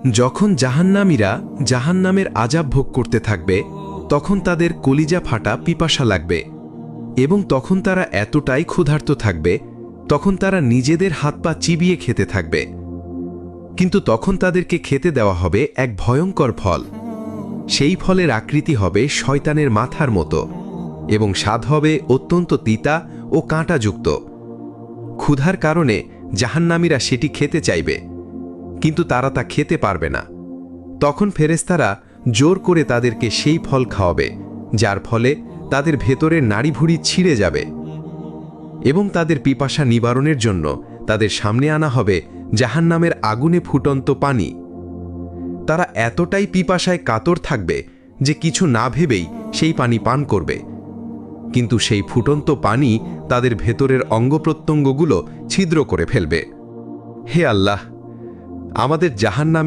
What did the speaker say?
যখন জাহান্নামীরা জাহান্নামের আযাব ভোগ করতে থাকবে তখন তাদের কলিজা ফাটা পিপাসা লাগবে এবং তখন তারা এতটাই ক্ষুধার্ত থাকবে তখন তারা নিজেদের হাত পা চিবিয়ে খেতে থাকবে। কিন্তু তখন তাদেরকে খেতে দেওয়া হবে এক ভয়ঙ্কর ফল। সেই ফলের আকৃতি হবে শয়তানের মাথার মতো এবং স্বাদ হবে অত্যন্ত তিতা ও কাঁটাযুক্ত। ক্ষুধার কারণে জাহান্নামীরা সেটি খেতে চাইবে, কিন্তু তারা তা খেতে পারবে না। তখন ফেরেশতারা জোর করে তাদেরকে সেই ফল খাওয়াবে, যার ফলে তাদের ভেতরের নাড়িভুড়ি ছিঁড়ে যাবে এবং তাদের পিপাসা নিবারণের জন্য তাদের সামনে আনা হবে জাহান্নামের আগুনে ফুটন্ত পানি। তারা এতটাই পিপাসায় কাতর থাকবে যে কিছু না ভেবেই সেই পানি পান করবে, কিন্তু সেই ফুটন্ত পানি তাদের ভেতরের অঙ্গপ্রত্যঙ্গগুলো ছিদ্র করে ফেলবে। হে আল্লাহ, আমাদের জাহান্নাম